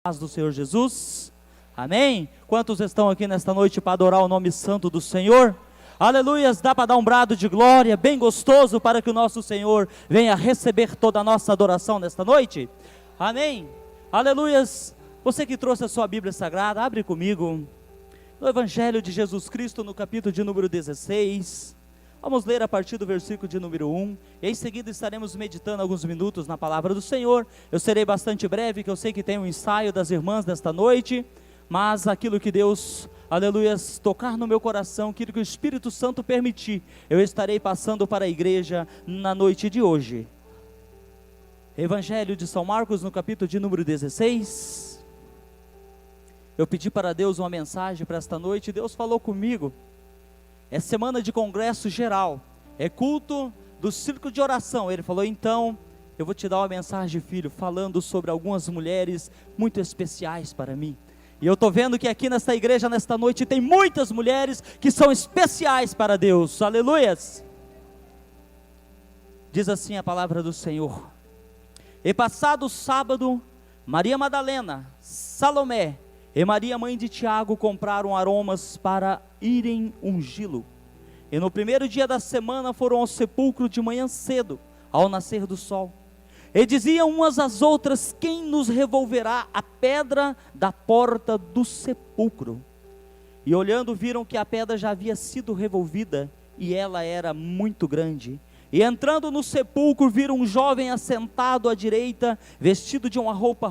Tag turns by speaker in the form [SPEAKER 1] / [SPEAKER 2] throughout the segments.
[SPEAKER 1] Paz do Senhor Jesus, amém? Quantos estão aqui nesta noite para adorar o nome santo do Senhor? Aleluias, dá para dar um brado de glória, bem gostoso, para que o nosso Senhor venha receber toda a nossa adoração nesta noite? Amém? Aleluias, você que trouxe a sua Bíblia Sagrada, abre comigo, no Evangelho de Jesus Cristo, no capítulo de número 16, vamos ler a partir do versículo de número 1, e em seguida estaremos meditando alguns minutos na palavra do Senhor. Eu serei bastante breve, que eu sei que tem um ensaio das irmãs desta noite, mas aquilo que Deus, aleluia, tocar no meu coração, aquilo que o Espírito Santo permitir, eu estarei passando para a igreja na noite de hoje. Evangelho de São Marcos, no capítulo de número 16, eu pedi para Deus uma mensagem para esta noite, e Deus falou comigo. É semana de congresso geral, é culto do círculo de oração. Ele falou, então, eu vou te dar uma mensagem, filho, falando sobre algumas mulheres muito especiais para mim. E eu estou vendo que aqui nesta igreja, nesta noite, tem muitas mulheres que são especiais para Deus, aleluias. Diz assim a palavra do Senhor: e passado o sábado, Maria Madalena, Salomé e Maria, mãe de Tiago, compraram aromas para irem ungí-lo. E no primeiro dia da semana foram ao sepulcro de manhã cedo, ao nascer do sol. E diziam umas às outras, quem nos revolverá a pedra da porta do sepulcro? E olhando viram que a pedra já havia sido revolvida, e ela era muito grande. E entrando no sepulcro viram um jovem assentado à direita, vestido de uma roupa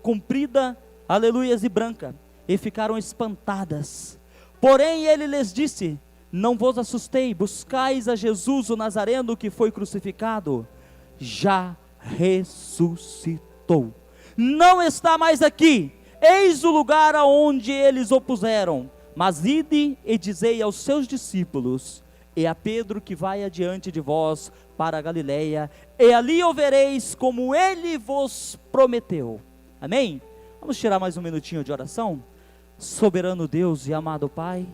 [SPEAKER 1] comprida, aleluias, e branca, e ficaram espantadas. Porém ele lhes disse, não vos assustei, buscais a Jesus o Nazareno que foi crucificado, já ressuscitou, não está mais aqui, eis o lugar aonde eles o puseram, mas ide e dizei aos seus discípulos, e a Pedro que vai adiante de vós para a Galileia, e ali o vereis como ele vos prometeu. Amém? Vamos tirar mais um minutinho de oração? Soberano Deus e amado Pai,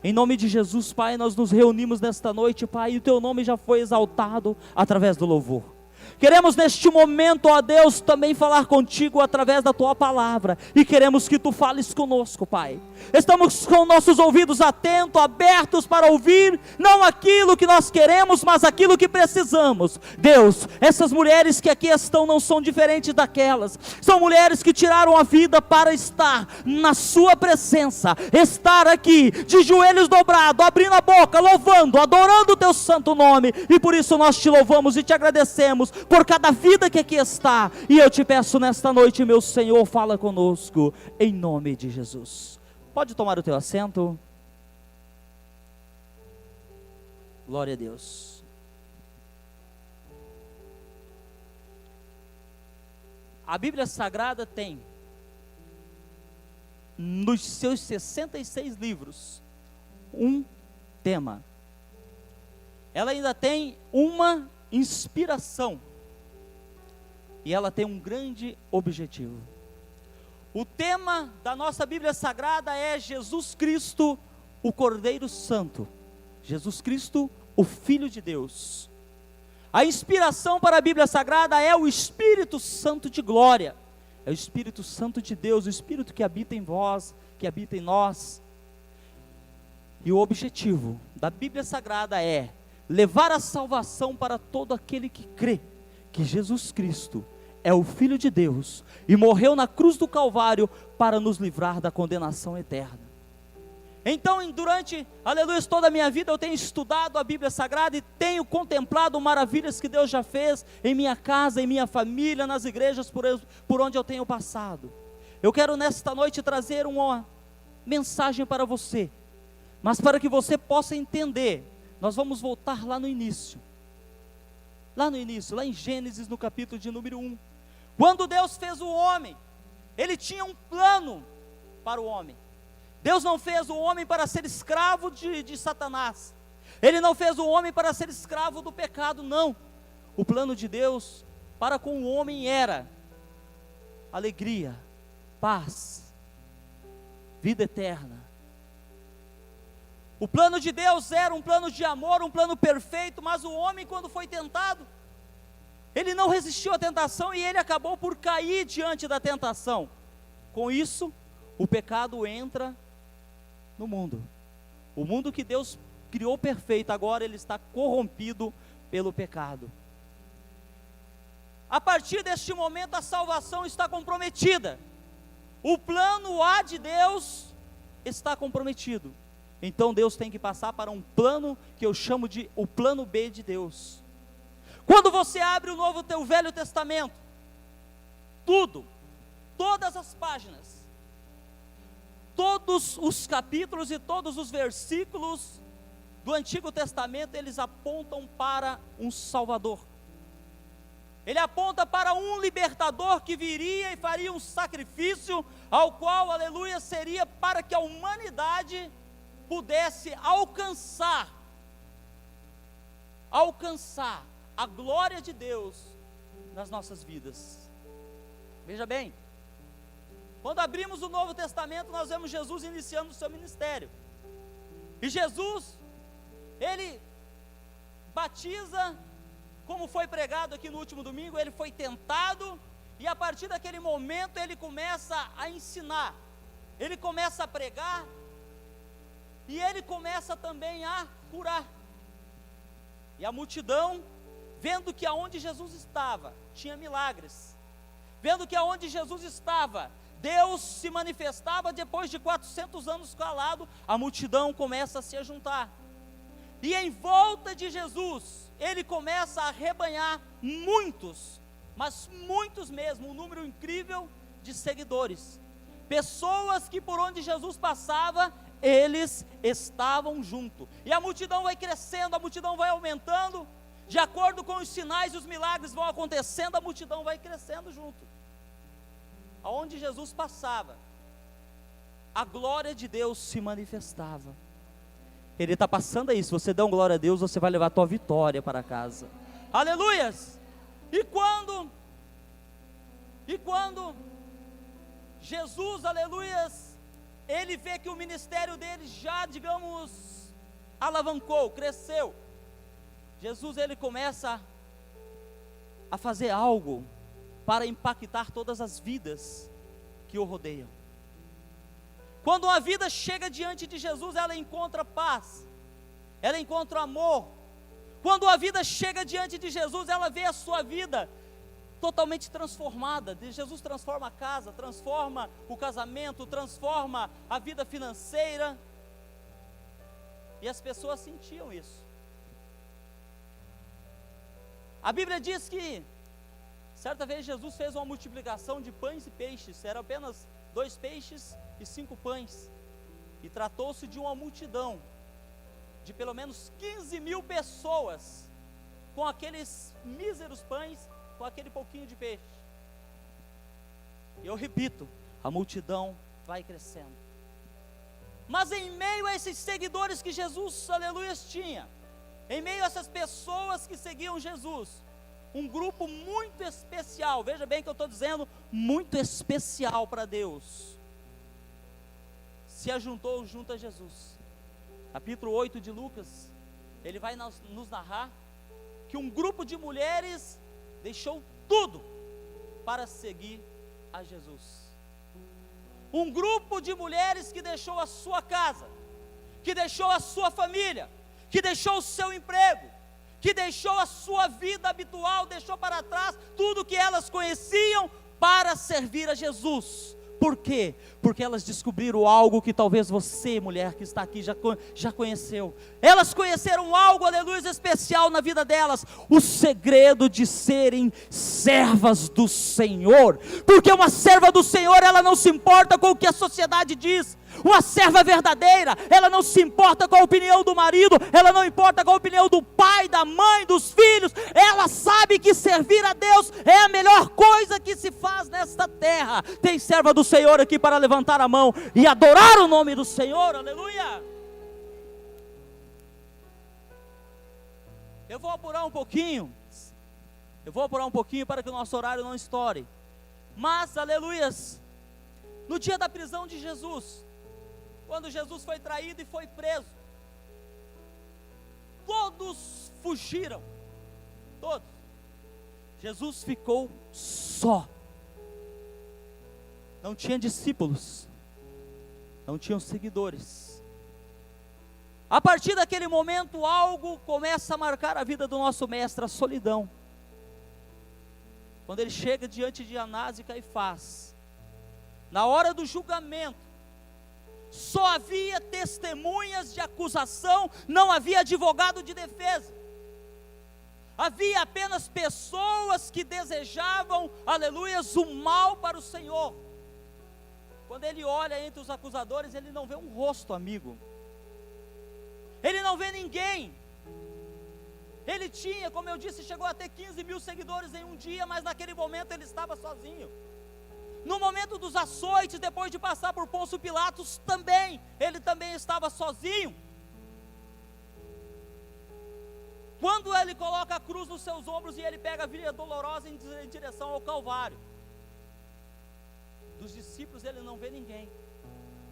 [SPEAKER 1] em nome de Jesus, Pai, nós nos reunimos nesta noite, Pai, e o Teu nome já foi exaltado através do louvor. Queremos neste momento, ó Deus, também falar contigo através da Tua palavra, e queremos que Tu fales conosco, Pai. Estamos com nossos ouvidos atentos, abertos para ouvir, não aquilo que nós queremos, mas aquilo que precisamos. Deus, essas mulheres que aqui estão não são diferentes daquelas, são mulheres que tiraram a vida para estar na Sua presença, estar aqui, de joelhos dobrados, abrindo a boca, louvando, adorando o Teu santo nome, e por isso nós Te louvamos e Te agradecemos, por cada vida que aqui está, e eu Te peço nesta noite, meu Senhor, fala conosco, em nome de Jesus. Pode tomar o teu assento. Glória a Deus. A Bíblia Sagrada tem, nos seus 66 livros, um tema. Ela ainda tem uma inspiração. E ela tem um grande objetivo. O tema da nossa Bíblia Sagrada é Jesus Cristo, o Cordeiro Santo. Jesus Cristo, o Filho de Deus. A inspiração para a Bíblia Sagrada é o Espírito Santo de glória. É o Espírito Santo de Deus, o Espírito que habita em vós, que habita em nós. E o objetivo da Bíblia Sagrada é levar a salvação para todo aquele que crê que Jesus Cristo é o Filho de Deus, e morreu na cruz do Calvário, para nos livrar da condenação eterna. Então, durante, aleluia, toda a minha vida, eu tenho estudado a Bíblia Sagrada, e tenho contemplado maravilhas que Deus já fez, em minha casa, em minha família, nas igrejas por onde eu tenho passado. Eu quero nesta noite trazer uma mensagem para você, mas para que você possa entender, nós vamos voltar lá no início, lá em Gênesis, no capítulo de número 1, quando Deus fez o homem, Ele tinha um plano para o homem. Deus não fez o homem para ser escravo de Satanás, Ele não fez o homem para ser escravo do pecado, não. O plano de Deus para com o homem era alegria, paz, vida eterna. O plano de Deus era um plano de amor, um plano perfeito, mas o homem, quando foi tentado, Ele não resistiu à tentação e ele acabou por cair diante da tentação. Com isso, o pecado entra no mundo. O mundo que Deus criou perfeito, agora ele está corrompido pelo pecado. A partir deste momento a salvação está comprometida. O plano A de Deus está comprometido. Então Deus tem que passar para um plano que eu chamo de o plano B de Deus. Quando você abre o Velho Testamento, todas as páginas, todos os capítulos e todos os versículos do Antigo Testamento, eles apontam para um Salvador. Ele aponta para um libertador que viria e faria um sacrifício, ao qual, aleluia, seria para que a humanidade pudesse alcançar a glória de Deus nas nossas vidas. Veja bem, quando abrimos o Novo Testamento, nós vemos Jesus iniciando o seu ministério. E Jesus, ele batiza, como foi pregado aqui no último domingo, ele foi tentado, e a partir daquele momento ele começa a ensinar, ele começa a pregar, e ele começa também a curar. E a multidão, vendo que aonde Jesus estava, tinha milagres, vendo que aonde Jesus estava, Deus se manifestava, depois de 400 anos calado, a multidão começa a se juntar. E em volta de Jesus, ele começa a arrebanhar muitos, mas muitos mesmo, um número incrível de seguidores. Pessoas que por onde Jesus passava, eles estavam junto. E a multidão vai crescendo, a multidão vai aumentando, de acordo com os sinais e os milagres vão acontecendo, a multidão vai crescendo junto. Aonde Jesus passava, a glória de Deus se manifestava. Ele está passando aí, se você der um glória a Deus, você vai levar a tua vitória para casa. Aleluias! E quando Jesus, aleluias, ele vê que o ministério dele já, digamos, alavancou, cresceu, Jesus, ele começa a fazer algo para impactar todas as vidas que o rodeiam. Quando uma vida chega diante de Jesus, ela encontra paz, ela encontra amor. Quando a vida chega diante de Jesus, ela vê a sua vida totalmente transformada. Jesus transforma a casa, transforma o casamento, transforma a vida financeira. E as pessoas sentiam isso. A Bíblia diz que certa vez Jesus fez uma multiplicação de pães e peixes, eram apenas 2 peixes e 5 pães, e tratou-se de uma multidão, de pelo menos 15.000 pessoas, com aqueles míseros pães, com aquele pouquinho de peixe. E eu repito, a multidão vai crescendo, mas em meio a esses seguidores que Jesus, aleluia, tinha, em meio a essas pessoas que seguiam Jesus, um grupo muito especial, veja bem que eu estou dizendo, muito especial para Deus, se ajuntou junto a Jesus. Capítulo 8 de Lucas, ele vai nos narrar que um grupo de mulheres deixou tudo para seguir a Jesus. Um grupo de mulheres que deixou a sua casa, que deixou a sua família, que deixou o seu emprego, que deixou a sua vida habitual, deixou para trás tudo que elas conheciam para servir a Jesus. Por quê? Porque elas descobriram algo que talvez você, mulher que está aqui, já conheceu. Elas conheceram algo, aleluia, especial na vida delas, o segredo de serem servas do Senhor. Porque uma serva do Senhor, ela não se importa com o que a sociedade diz. Uma serva verdadeira, ela não se importa com a opinião do marido, ela não importa com a opinião do pai, da mãe, dos filhos. Ela sabe que servir a Deus é a melhor coisa que se faz nesta terra. Tem serva do Senhor aqui para levantar a mão e adorar o nome do Senhor, aleluia. Eu vou apurar um pouquinho para que o nosso horário não estoure. Mas, aleluias, no dia da prisão de Jesus, quando Jesus foi traído e foi preso, todos fugiram, todos. Jesus ficou só. não tinha discípulos, não tinham seguidores. A partir daquele momento, algo começa a marcar a vida do nosso mestre, a solidão. Quando ele chega diante de Anás e Caifás, na hora do julgamento, só havia testemunhas de acusação, não havia advogado de defesa. Havia apenas pessoas que desejavam, aleluias, o mal para o Senhor. Quando ele olha entre os acusadores, ele não vê um rosto amigo. Ele não vê ninguém. Ele tinha, como eu disse, chegou a ter 15 mil seguidores em um dia, mas naquele momento ele estava sozinho. No momento dos açoites, depois de passar por Pôncio Pilatos, ele também estava sozinho. Quando ele coloca a cruz nos seus ombros e ele pega a via dolorosa em direção ao Calvário, dos discípulos ele não vê ninguém,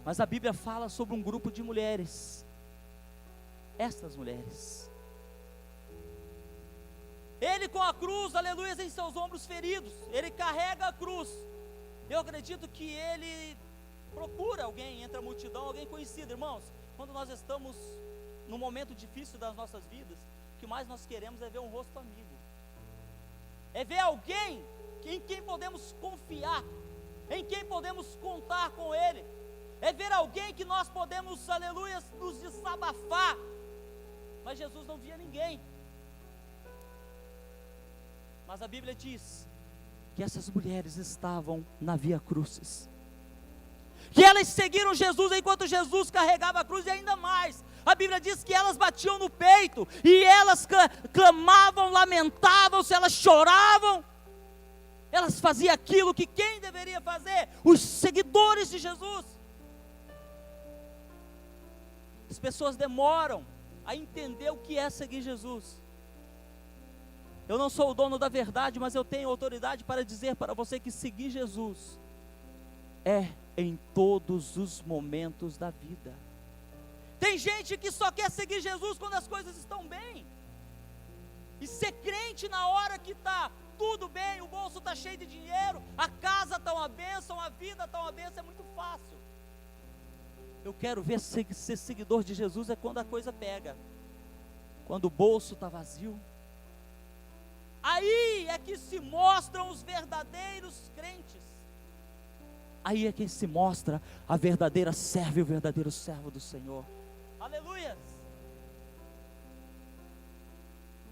[SPEAKER 1] mas a Bíblia fala sobre um grupo de mulheres, estas mulheres, ele com a cruz, aleluia, em seus ombros feridos, ele carrega a cruz. Eu acredito que ele procura alguém entre a multidão, alguém conhecido. Irmãos, quando nós estamos num momento difícil das nossas vidas, o que mais nós queremos é ver um rosto amigo, é ver alguém em quem podemos confiar, em quem podemos contar com ele, é ver alguém que nós podemos, aleluia, nos desabafar. Mas Jesus não via ninguém. Mas a Bíblia diz que essas mulheres estavam na Via Crucis, que elas seguiram Jesus enquanto Jesus carregava a cruz, e ainda mais, a Bíblia diz que elas batiam no peito, e elas clamavam, lamentavam-se, elas choravam, elas faziam aquilo que quem deveria fazer? Os seguidores de Jesus. As pessoas demoram a entender o que é seguir Jesus. Eu não sou o dono da verdade, mas eu tenho autoridade para dizer para você que seguir Jesus é em todos os momentos da vida. Tem gente que só quer seguir Jesus quando as coisas estão bem, e ser crente na hora que está tudo bem, o bolso está cheio de dinheiro, a casa está uma bênção, a vida está uma bênção, é muito fácil. Eu quero ver ser seguidor de Jesus é quando a coisa pega, quando o bolso está vazio. Aí é que se mostram os verdadeiros crentes. Aí é que se mostra a verdadeira serva e o verdadeiro servo do Senhor. Aleluia!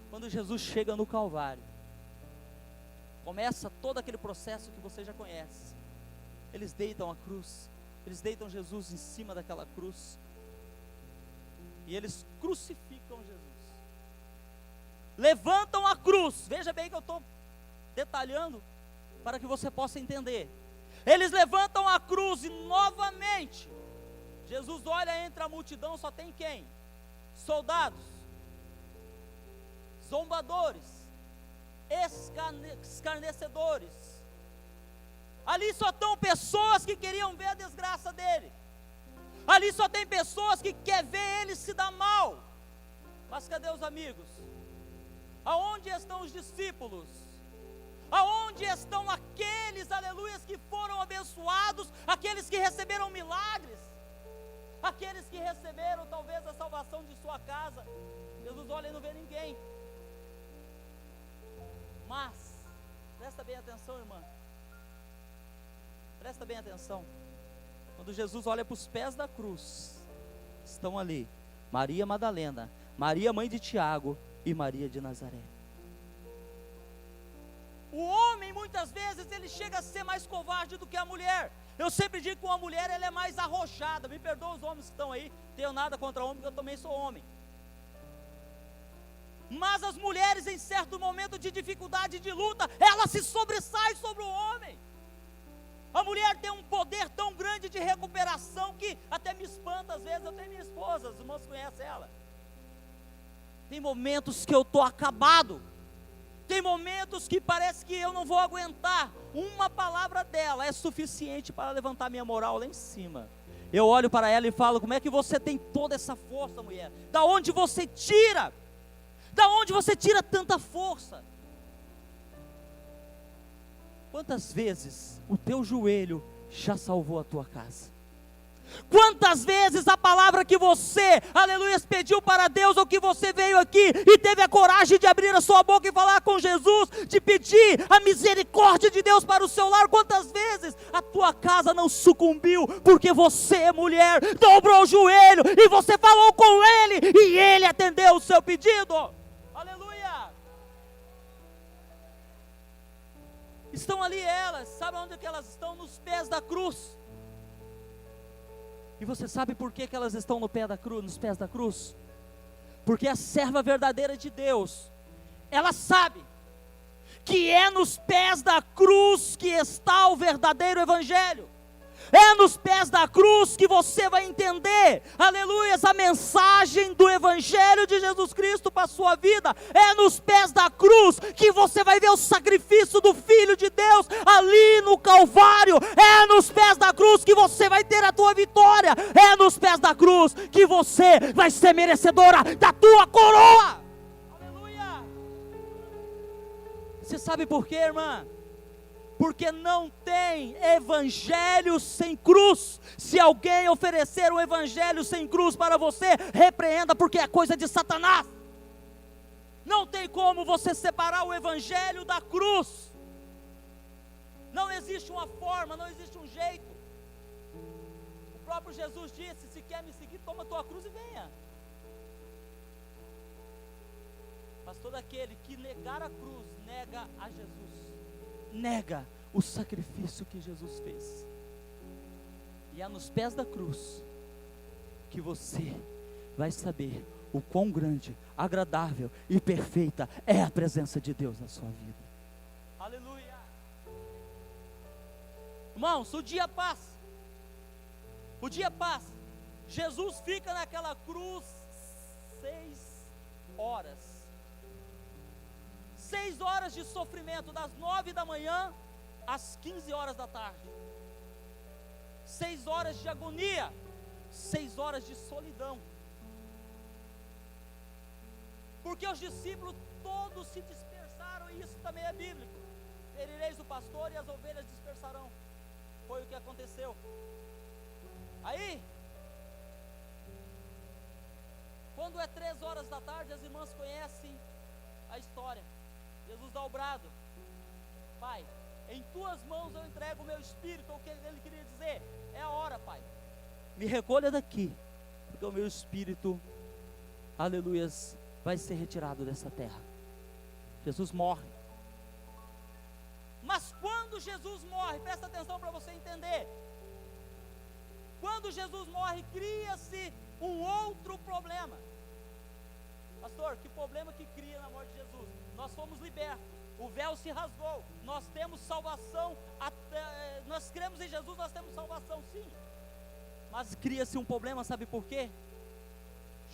[SPEAKER 1] Quando Jesus chega no Calvário, começa todo aquele processo que você já conhece. Eles deitam a cruz, eles deitam Jesus em cima daquela cruz, e eles crucificam Jesus. Levantam a cruz, veja bem que eu estou detalhando para que você possa entender. Eles levantam a cruz e novamente Jesus olha entre a multidão, só tem quem? Soldados, zombadores, escarnecedores. Ali só estão pessoas que queriam ver a desgraça dele. Ali só tem pessoas que querem ver ele se dar mal. Mas cadê os amigos? Aonde estão os discípulos? Aonde estão aqueles, aleluias, que foram abençoados, aqueles que receberam milagres, aqueles que receberam talvez a salvação de sua casa? Jesus olha e não vê ninguém. Mas, presta bem atenção, irmã, presta bem atenção, quando Jesus olha para os pés da cruz, estão ali Maria Madalena, Maria mãe de Tiago e Maria de Nazaré. O homem muitas vezes ele chega a ser mais covarde do que a mulher. Eu sempre digo que uma mulher ela é mais arrojada. Me perdoa os homens que estão aí, tenho nada contra homem, porque eu também sou homem. Mas as mulheres em certo momento de dificuldade, de luta, ela se sobressai sobre o homem. A mulher tem um poder tão grande de recuperação que até me espanta às vezes. Eu tenho minha esposa, os irmãos conhecem ela. Tem momentos que eu estou acabado. Tem momentos que parece que eu não vou aguentar. Uma palavra dela é suficiente para levantar minha moral lá em cima. Eu olho para ela e falo: como é que você tem toda essa força, mulher? Da onde você tira? Da onde você tira tanta força? Quantas vezes o teu joelho já salvou a tua casa. Quantas vezes a palavra que você, aleluia, pediu para Deus, ou que você veio aqui e teve a coragem de abrir a sua boca e falar com Jesus, de pedir a misericórdia de Deus para o seu lar, quantas vezes a tua casa não sucumbiu, porque você, mulher, dobrou o joelho e você falou com Ele, e Ele atendeu o seu pedido. Aleluia! Estão ali elas, sabe onde que elas estão? Nos pés da cruz. E você sabe por que elas estão nos pés da cruz? Porque a serva verdadeira de Deus, ela sabe que é nos pés da cruz que está o verdadeiro evangelho. É nos pés da cruz que você vai entender, aleluia, a mensagem do evangelho de Jesus Cristo para a sua vida. É nos pés da cruz que você vai ver o sacrifício do Filho de Deus ali no Calvário. É nos pés da cruz que você vai ter a tua vitória. É nos pés da cruz que você vai ser merecedora da tua coroa. Aleluia. Você sabe por quê, irmã? Porque não tem evangelho sem cruz. Se alguém oferecer um evangelho sem cruz para você, repreenda, porque é coisa de Satanás. Não tem como você separar o evangelho da cruz. Não existe uma forma, não existe um jeito. O próprio Jesus disse: se quer me seguir, toma tua cruz e venha. Mas todo aquele que negar a cruz, nega a Jesus, nega o sacrifício que Jesus fez. E é nos pés da cruz que você vai saber o quão grande, agradável e perfeita é a presença de Deus na sua vida. Aleluia. Irmãos, o dia passa. O dia passa. Jesus fica naquela cruz 6 horas. 6 horas de sofrimento, das 9 da manhã às 15 horas da tarde. 6 horas de agonia, 6 horas de solidão. Porque os discípulos todos se dispersaram, e isso também é bíblico. Ferireis o pastor e as ovelhas dispersarão. Foi o que aconteceu. Aí, quando é 3 horas da tarde, as irmãs conhecem a história. Jesus dá o brado: Pai, em tuas mãos eu entrego o meu espírito. O que ele queria dizer? É a hora, Pai, me recolha daqui, porque o meu espírito, aleluias, vai ser retirado dessa terra. Jesus morre. Mas quando Jesus morre, presta atenção para você entender. Quando Jesus morre, cria-se um outro problema. Pastor, que problema que cria na morte de Jesus? Nós fomos libertos, o véu se rasgou, nós temos salvação, nós cremos em Jesus, nós temos salvação, sim. Mas cria-se um problema, sabe por quê?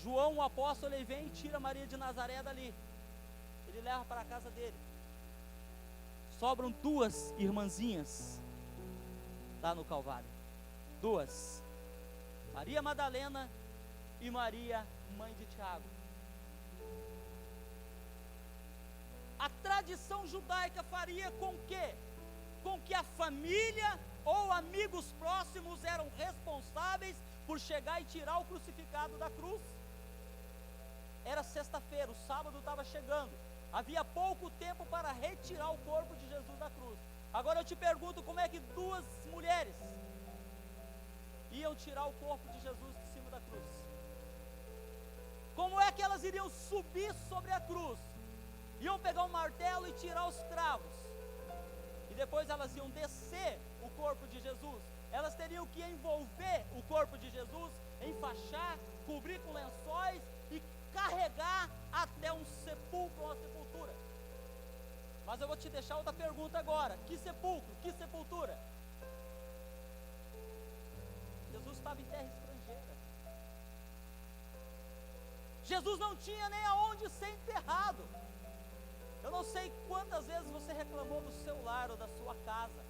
[SPEAKER 1] João, o apóstolo, ele vem e tira Maria de Nazaré dali. Ele leva para a casa dele. Sobram 2 irmãzinhas lá no Calvário. 2. Maria Madalena e Maria, mãe de Tiago. A tradição judaica faria com que a família ou amigos próximos eram responsáveis por chegar e tirar o crucificado da cruz. Era sexta-feira, o sábado estava chegando. Havia pouco tempo para retirar o corpo de Jesus da cruz. Agora eu te pergunto, como é que 2 mulheres iam tirar o corpo de Jesus de cima da cruz? Como é que elas iriam subir sobre a cruz? Iam pegar um martelo e tirar os cravos, e depois elas iam descer o corpo de Jesus. Elas teriam que envolver o corpo de Jesus, enfaixar, cobrir com lençóis e carregar até um sepulcro, uma sepultura. Mas eu vou te deixar outra pergunta agora: que sepulcro, que sepultura? Jesus estava em terra estrangeira. Jesus não tinha nem aonde ser enterrado. Eu não sei quantas vezes você reclamou do seu lar ou da sua casa,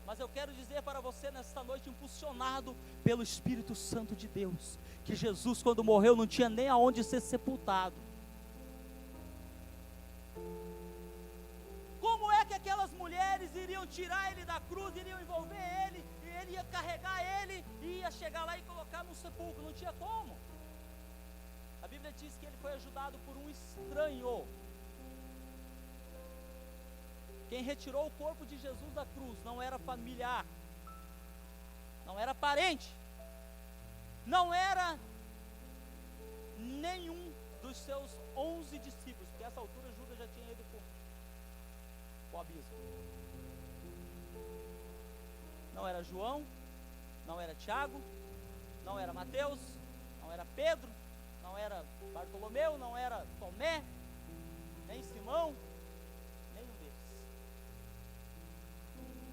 [SPEAKER 1] mas eu quero dizer para você nesta noite, impulsionado pelo Espírito Santo de Deus, que Jesus, quando morreu, não tinha nem aonde ser sepultado. Como é que aquelas mulheres iriam tirar ele da cruz, iriam envolver ele, e ele ia carregar ele e ia chegar lá e colocar no sepulcro, não tinha como. A Bíblia diz que ele foi ajudado por um estranho. Quem retirou o corpo de Jesus da cruz não era familiar, não era parente, não era nenhum dos seus 11 discípulos, porque a essa altura Judas já tinha ido para o abismo. Não era João, não era Tiago, não era Mateus, não era Pedro, não era Bartolomeu, não era Tomé, nem Simão, nenhum deles.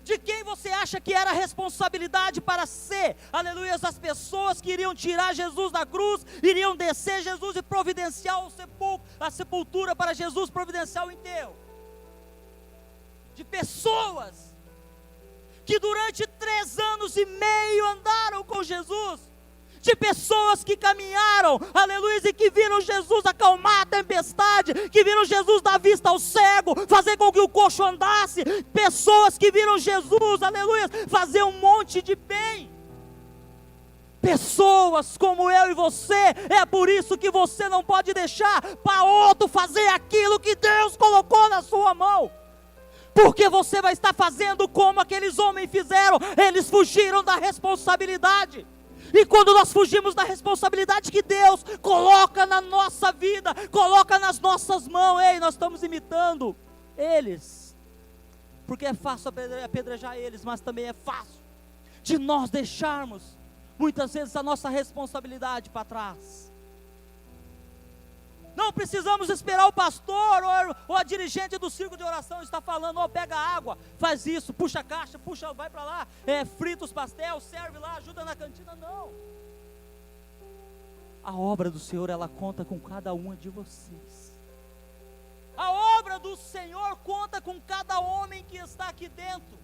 [SPEAKER 1] De quem você acha que era a responsabilidade para ser, aleluia, as pessoas que iriam tirar Jesus da cruz, iriam descer Jesus e providenciar a sepultura para Jesus, providenciar o enterro? De pessoas que durante 3 anos e meio andaram com Jesus, de pessoas que caminharam, aleluia, e que viram Jesus acalmar a tempestade, que viram Jesus dar vista ao cego, fazer com que o coxo andasse, pessoas que viram Jesus, aleluia, fazer um monte de bem. Pessoas como eu e você, é por isso que você não pode deixar para outro fazer aquilo que Deus colocou na sua mão. Porque você vai estar fazendo como aqueles homens fizeram, eles fugiram da responsabilidade. E quando nós fugimos da responsabilidade que Deus coloca na nossa vida, coloca nas nossas mãos, nós estamos imitando eles. Porque é fácil apedrejar eles, mas também é fácil de nós deixarmos, muitas vezes, a nossa responsabilidade para trás. Não precisamos esperar o pastor ou a dirigente do círculo de oração estar falando, pega água, faz isso, puxa a caixa, vai para lá, frita os pastéis, serve lá, ajuda na cantina. Não. A obra do Senhor, ela conta com cada uma de vocês. A obra do Senhor conta com cada homem que está aqui dentro.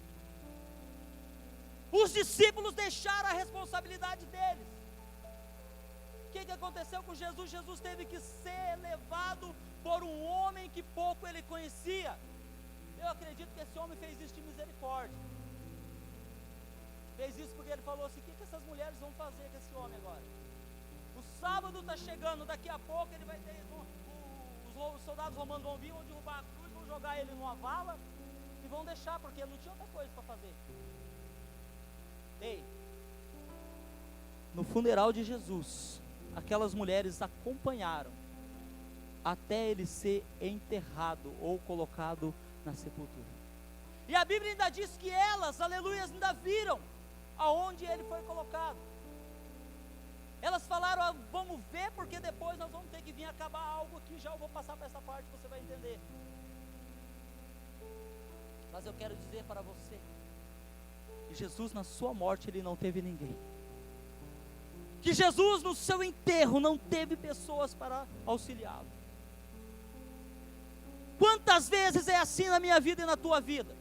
[SPEAKER 1] Os discípulos deixaram a responsabilidade deles. O que aconteceu com Jesus? Jesus teve que ser levado por um homem que pouco ele conhecia. Eu acredito que esse homem fez isso de misericórdia. Fez isso porque ele falou assim: o que essas mulheres vão fazer com esse homem agora? O sábado está chegando, daqui a pouco ele vai ter, os soldados romanos vão vir, vão derrubar a cruz, vão jogar ele numa vala e vão deixar, porque não tinha outra coisa para fazer. No funeral de Jesus, aquelas mulheres acompanharam até ele ser enterrado ou colocado na sepultura. E a Bíblia ainda diz que elas, aleluia, ainda viram aonde ele foi colocado. Elas falaram: vamos ver, porque depois nós vamos ter que vir acabar algo aqui. Já eu vou passar para essa parte, você vai entender. Mas eu quero dizer para você que Jesus, na sua morte, ele não teve ninguém. Que Jesus, no seu enterro, não teve pessoas para auxiliá-lo. Quantas vezes é assim na minha vida e na tua vida?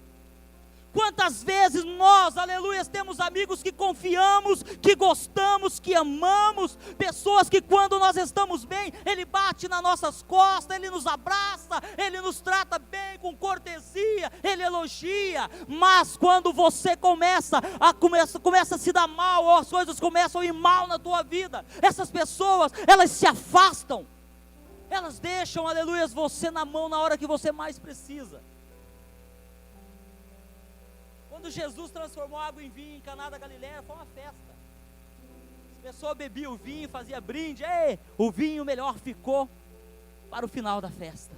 [SPEAKER 1] Quantas vezes nós, aleluia, temos amigos que confiamos, que gostamos, que amamos, pessoas que quando nós estamos bem, ele bate nas nossas costas, ele nos abraça, ele nos trata bem, com cortesia, ele elogia. Mas quando você começa a se dar mal, ou as coisas começam a ir mal na tua vida, essas pessoas, elas se afastam, elas deixam, aleluia, você na mão na hora que você mais precisa. Quando Jesus transformou água em vinho em Caná da Galileia, foi uma festa. As pessoas bebiam o vinho, faziam brinde. O vinho melhor ficou para o final da festa.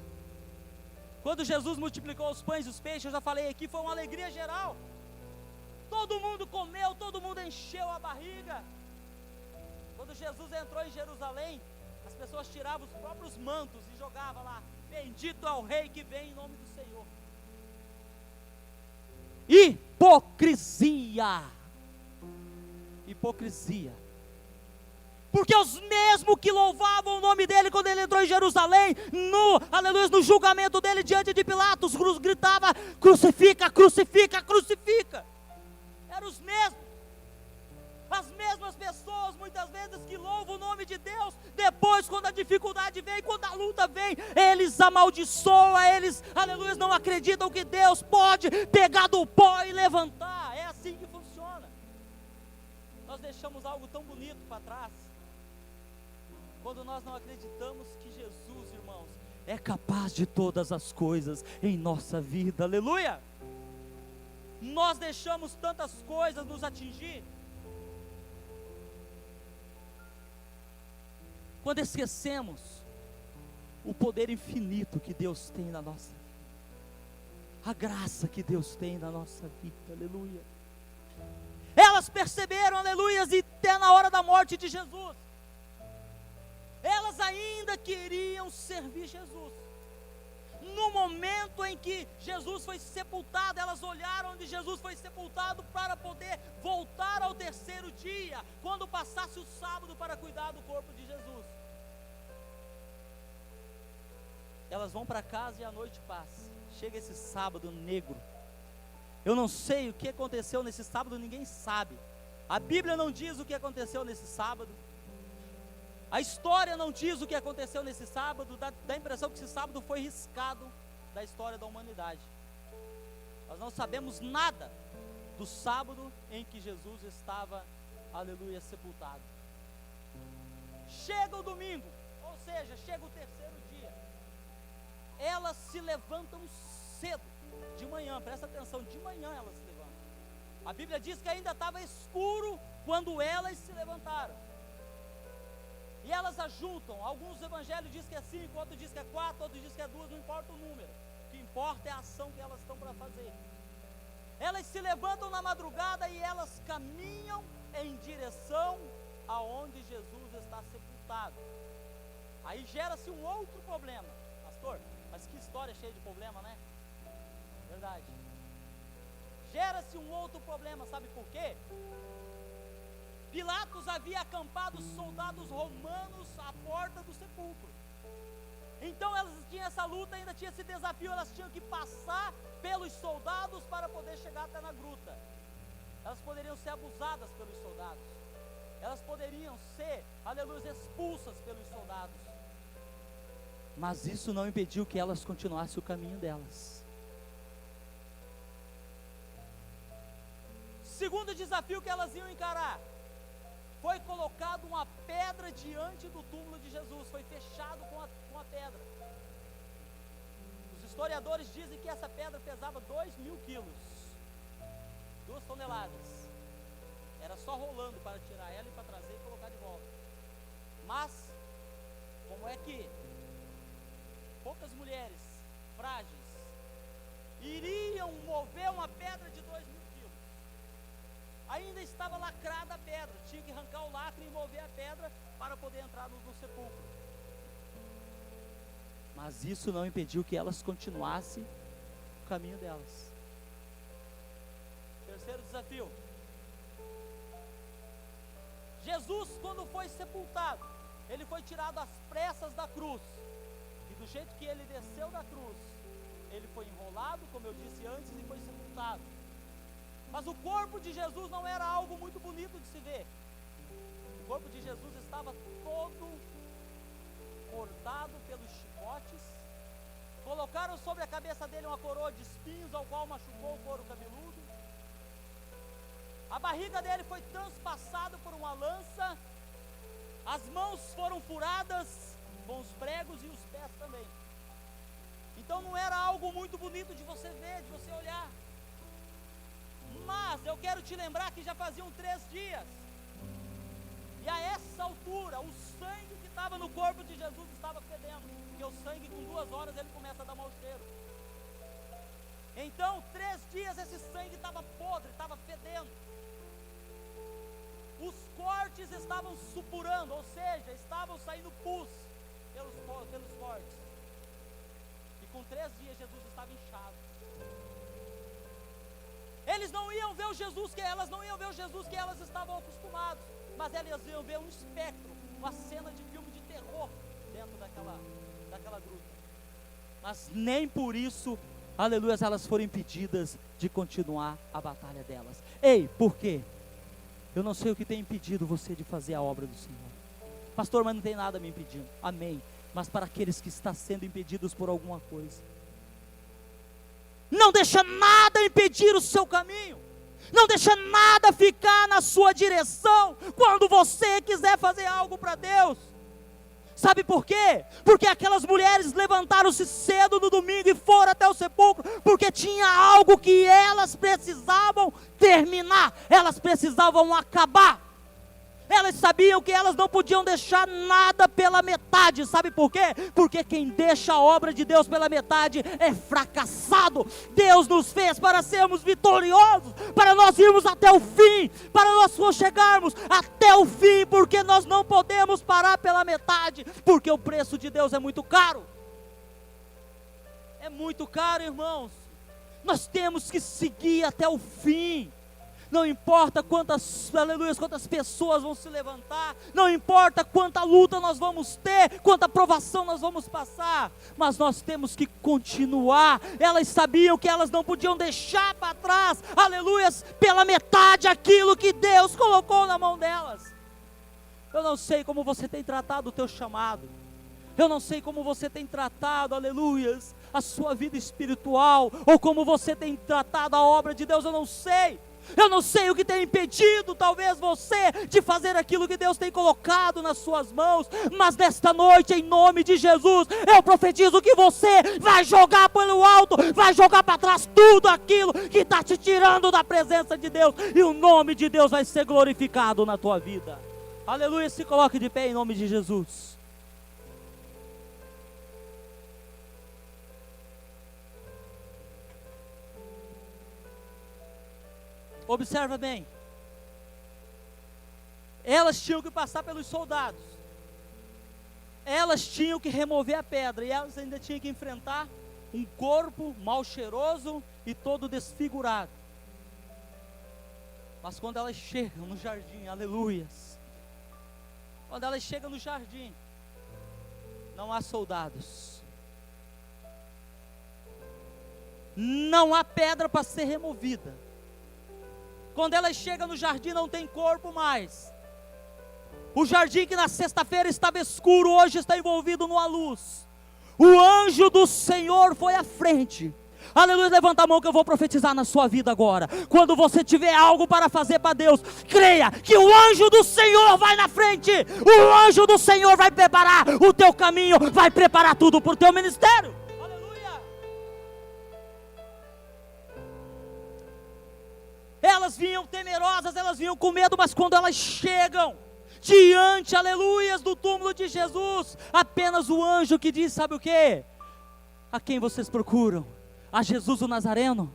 [SPEAKER 1] Quando Jesus multiplicou os pães e os peixes, eu já falei aqui, foi uma alegria geral. Todo mundo comeu, todo mundo encheu a barriga. Quando Jesus entrou em Jerusalém, as pessoas tiravam os próprios mantos e jogavam lá: bendito é o rei que vem em nome do Senhor. Hipocrisia. Porque os mesmos que louvavam o nome dele quando ele entrou em Jerusalém, no julgamento dele diante de Pilatos, gritava: crucifica, crucifica, crucifica. Eram os mesmos. As mesmas pessoas, muitas vezes, que louvam o nome de Deus, depois, quando a dificuldade vem, quando a luta vem, eles amaldiçoam, eles, aleluia, não acreditam que Deus pode pegar do pó e levantar. É assim que funciona. Nós deixamos algo tão bonito para trás, quando nós não acreditamos que Jesus, irmãos, é capaz de todas as coisas em nossa vida, aleluia. Nós deixamos tantas coisas nos atingir, quando esquecemos o poder infinito que Deus tem na nossa vida, a graça que Deus tem na nossa vida, aleluia. Elas perceberam, aleluia, e até na hora da morte de Jesus, elas ainda queriam servir Jesus. No momento em que Jesus foi sepultado, elas olharam onde Jesus foi sepultado para poder voltar ao terceiro dia, quando passasse o sábado, para cuidar do corpo de Jesus. Elas vão para casa e a noite passa. Chega esse sábado negro. Eu não sei o que aconteceu nesse sábado, ninguém sabe. A Bíblia não diz o que aconteceu nesse sábado. A história não diz o que aconteceu nesse sábado. Dá a impressão que esse sábado foi riscado da história da humanidade. Nós não sabemos nada do sábado em que Jesus estava, aleluia, sepultado. Chega o domingo, ou seja, chega o terceiro dia. Elas se levantam cedo, de manhã, presta atenção, de manhã elas se levantam. A Bíblia diz que ainda estava escuro quando elas se levantaram. E elas ajuntam, alguns evangelhos dizem que é 5, outros dizem que é 4, outros dizem que é 2, não importa o número. O que importa é a ação que elas estão para fazer. Elas se levantam na madrugada e elas caminham em direção aonde Jesus está sepultado. Aí gera-se um outro problema. Pastor, mas que história cheia de problema, né? Verdade. Gera-se um outro problema, sabe por quê? Pilatos havia acampado soldados romanos à porta do sepulcro. Então elas tinham essa luta, ainda tinha esse desafio, elas tinham que passar pelos soldados para poder chegar até na gruta. Elas poderiam ser abusadas pelos soldados. Elas poderiam ser, aleluia, expulsas pelos soldados. Mas isso não impediu que elas continuassem o caminho delas. Segundo desafio que elas iam encarar, foi colocado uma pedra diante do túmulo de Jesus, foi fechado com a pedra. Os historiadores dizem que essa pedra pesava 2.000 quilos, 2 toneladas. Era só rolando para tirar ela e para trazer e colocar de volta. Mas, como é que poucas mulheres frágeis iriam mover uma pedra de 2.000 quilos? Ainda estava lacrada a pedra, tinha que arrancar o lacre e mover a pedra para poder entrar no sepulcro. Mas isso não impediu que elas continuassem o caminho delas. Terceiro desafio. Jesus, quando foi sepultado, ele foi tirado às pressas da cruz. E do jeito que ele desceu da cruz, ele foi enrolado, como eu disse antes, e foi sepultado. Mas o corpo de Jesus não era algo muito bonito de se ver. O corpo de Jesus estava todo cortado pelos chicotes. Colocaram sobre a cabeça dele uma coroa de espinhos, ao qual machucou o couro cabeludo. A barriga dele foi transpassada por uma lança. As mãos foram furadas com os pregos e os pés também. Então não era algo muito bonito de você ver, de você olhar. Mas eu quero te lembrar que já faziam 3 dias. E a essa altura, o sangue que estava no corpo de Jesus estava fedendo. Porque o sangue com 2 horas ele começa a dar mau cheiro. Então 3 dias esse sangue estava podre, estava fedendo. Os cortes estavam supurando, ou seja, estavam saindo pus pelos cortes. E com 3 dias Jesus estava inchado. Eles não iam ver o Jesus que elas não iam ver o Jesus que elas estavam acostumadas, mas elas iam ver um espectro, uma cena de filme de terror dentro daquela gruta. Mas nem por isso, aleluia, elas foram impedidas de continuar a batalha delas. Ei, por quê? Eu não sei o que tem impedido você de fazer a obra do Senhor. Pastor, mas não tem nada me impedindo. Amém. Mas para aqueles que estão sendo impedidos por alguma coisa, não deixa nada impedir o seu caminho. Não deixa nada ficar na sua direção quando você quiser fazer algo para Deus. Sabe por quê? Porque aquelas mulheres levantaram-se cedo no domingo e foram até o sepulcro, porque tinha algo que elas precisavam terminar, elas precisavam acabar. Elas sabiam que elas não podiam deixar nada pela metade. Sabe por quê? Porque quem deixa a obra de Deus pela metade é fracassado. Deus nos fez para sermos vitoriosos, para nós irmos até o fim, para nós chegarmos até o fim, porque nós não podemos parar pela metade, porque o preço de Deus é muito caro. É muito caro, irmãos. Nós temos que seguir até o fim. Não importa quantas pessoas vão se levantar, não importa quanta luta nós vamos ter, quanta provação nós vamos passar, mas nós temos que continuar. Elas sabiam que elas não podiam deixar para trás, aleluias, pela metade aquilo que Deus colocou na mão delas. Eu não sei como você tem tratado o teu chamado, eu não sei como você tem tratado, aleluias, a sua vida espiritual, ou como você tem tratado a obra de Deus, eu não sei. Eu não sei o que tem impedido talvez você de fazer aquilo que Deus tem colocado nas suas mãos, mas nesta noite, em nome de Jesus, eu profetizo que você vai jogar pelo alto, vai jogar para trás tudo aquilo que está te tirando da presença de Deus, e o nome de Deus vai ser glorificado na tua vida. Aleluia, se coloque de pé em nome de Jesus. Observa bem, elas tinham que passar pelos soldados, elas tinham que remover a pedra, e elas ainda tinham que enfrentar um corpo mal cheiroso e todo desfigurado. Mas quando elas chegam no jardim, aleluias, quando elas chegam no jardim, não há soldados, não há pedra para ser removida. Quando elas chegam no jardim, não tem corpo mais. O jardim que na sexta-feira estava escuro, hoje está envolvido numa luz. O anjo do Senhor foi à frente. Aleluia, levanta a mão que eu vou profetizar na sua vida agora. Quando você tiver algo para fazer para Deus, creia que o anjo do Senhor vai na frente. O anjo do Senhor vai preparar o teu caminho, vai preparar tudo para o teu ministério. Elas vinham temerosas, elas vinham com medo, mas quando elas chegam diante, aleluias, do túmulo de Jesus, apenas o anjo que diz, sabe o que? A quem vocês procuram? A Jesus o Nazareno?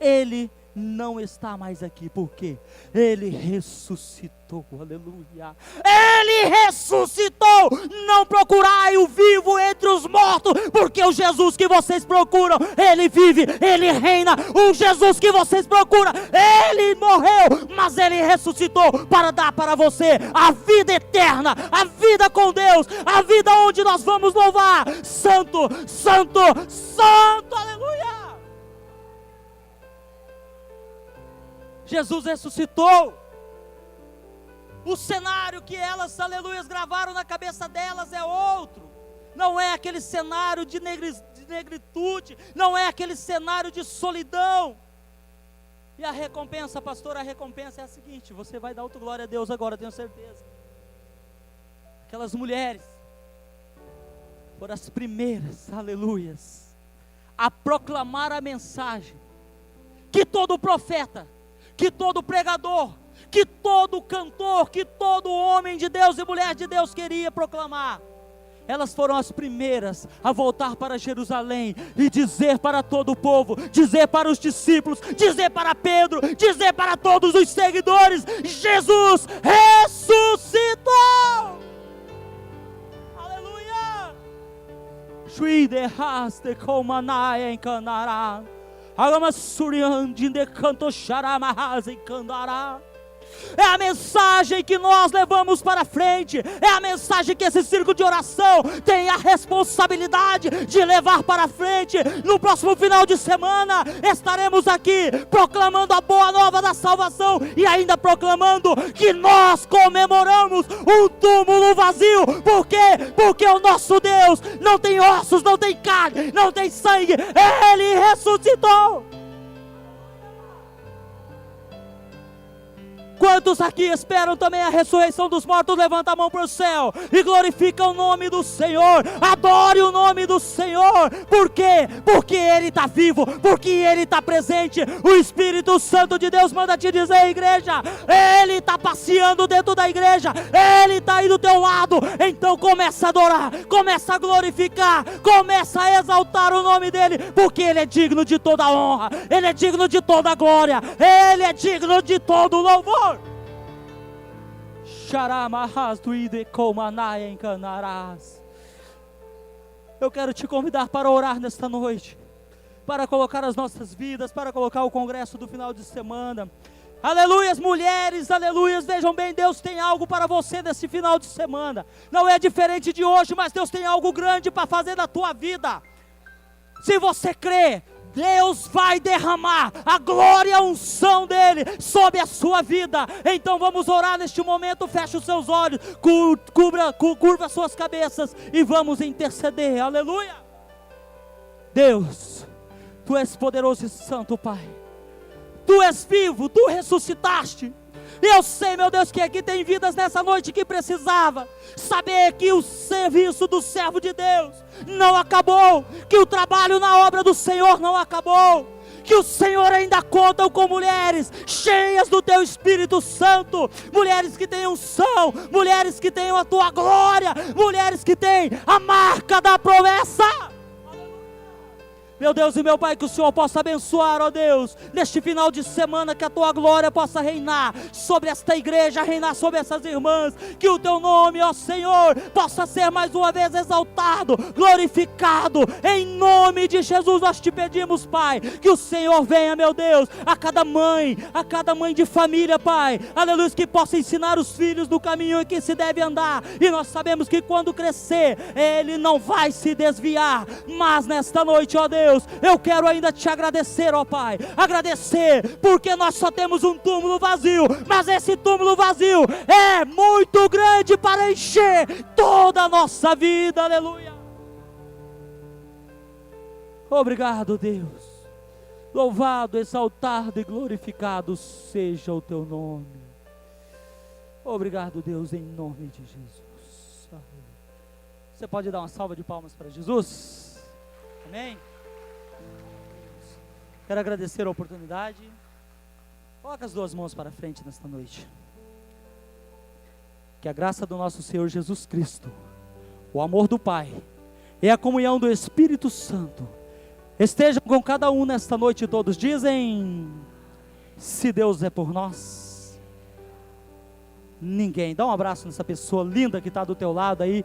[SPEAKER 1] Ele não está mais aqui, porque Ele ressuscitou, aleluia, Ele ressuscitou. Não procurai o vivo entre os mortos, porque o Jesus que vocês procuram, Ele vive, Ele reina. O Jesus que vocês procuram, Ele morreu, mas Ele ressuscitou para dar para você a vida eterna, a vida com Deus, a vida onde nós vamos louvar, santo, santo, santo, aleluia. Jesus ressuscitou. O cenário que elas, aleluias, gravaram na cabeça delas é outro. Não é aquele cenário de negritude, não é aquele cenário de solidão. E a recompensa, pastor, a recompensa é a seguinte: você vai dar outra glória a Deus agora, tenho certeza. Aquelas mulheres foram as primeiras, aleluias, a proclamar a mensagem que todo profeta, que todo pregador, que todo cantor, que todo homem de Deus e mulher de Deus queria proclamar. Elas foram as primeiras a voltar para Jerusalém e dizer para todo o povo, dizer para os discípulos, dizer para Pedro, dizer para todos os seguidores: Jesus ressuscitou! Aleluia! É a mensagem que nós levamos para frente, é a mensagem que esse círculo de oração tem a responsabilidade de levar para frente. No próximo final de semana estaremos aqui proclamando a boa nova da salvação e ainda proclamando que nós comemoramos um túmulo vazio. Por quê? Porque o nosso Deus não tem ossos, não tem carne, não tem sangue, Ele ressuscitou. Quantos aqui esperam também a ressurreição dos mortos? Levanta a mão para o céu e glorifica o nome do Senhor. Adore o nome do Senhor. Por quê? Porque Ele está vivo, porque Ele está presente. O Espírito Santo de Deus manda te dizer, igreja, Ele está passeando dentro da igreja, Ele está aí do teu lado. Então começa a adorar, começa a glorificar, começa a exaltar o nome dEle, porque Ele é digno de toda a honra, Ele é digno de toda a glória, Ele é digno de todo o louvor. Eu quero te convidar para orar nesta noite, para colocar as nossas vidas, para colocar o congresso do final de semana. Aleluias, mulheres, aleluias, vejam bem, Deus tem algo para você nesse final de semana. Não é diferente de hoje, mas Deus tem algo grande para fazer na tua vida. Se você crê, Deus vai derramar a glória e a unção dEle sobre a sua vida. Então vamos orar neste momento. Feche os seus olhos, curva suas cabeças e vamos interceder. Aleluia. Deus, Tu és poderoso e santo, Pai. Tu és vivo, Tu ressuscitaste. E eu sei, meu Deus, que aqui tem vidas nessa noite que precisava saber que o serviço do servo de Deus não acabou, que o trabalho na obra do Senhor não acabou, que o Senhor ainda conta com mulheres cheias do Teu Espírito Santo, mulheres que têm unção, mulheres que têm a Tua glória, mulheres que têm a marca da promessa. Meu Deus e meu Pai, que o Senhor possa abençoar, ó Deus, neste final de semana, que a Tua glória possa reinar sobre esta igreja, reinar sobre essas irmãs, que o Teu nome, ó Senhor, possa ser mais uma vez exaltado, glorificado, em nome de Jesus nós te pedimos, Pai, que o Senhor venha, meu Deus, a cada mãe de família, Pai, aleluia, que possa ensinar os filhos do caminho em que se deve andar, e nós sabemos que quando crescer, ele não vai se desviar, mas nesta noite, ó Deus, eu quero ainda te agradecer, ó Pai, agradecer, porque nós só temos um túmulo vazio, mas esse túmulo vazio é muito grande para encher toda a nossa vida, aleluia. Obrigado, Deus, louvado, exaltado e glorificado seja o Teu nome. Obrigado, Deus, em nome de Jesus. Você pode dar uma salva de palmas para Jesus? Amém? Quero agradecer a oportunidade. Coloca as duas mãos para frente nesta noite. Que a graça do nosso Senhor Jesus Cristo, o amor do Pai e a comunhão do Espírito Santo estejam com cada um nesta noite. Todos dizem: se Deus é por nós, ninguém. Dá um abraço nessa pessoa linda que está do teu lado aí.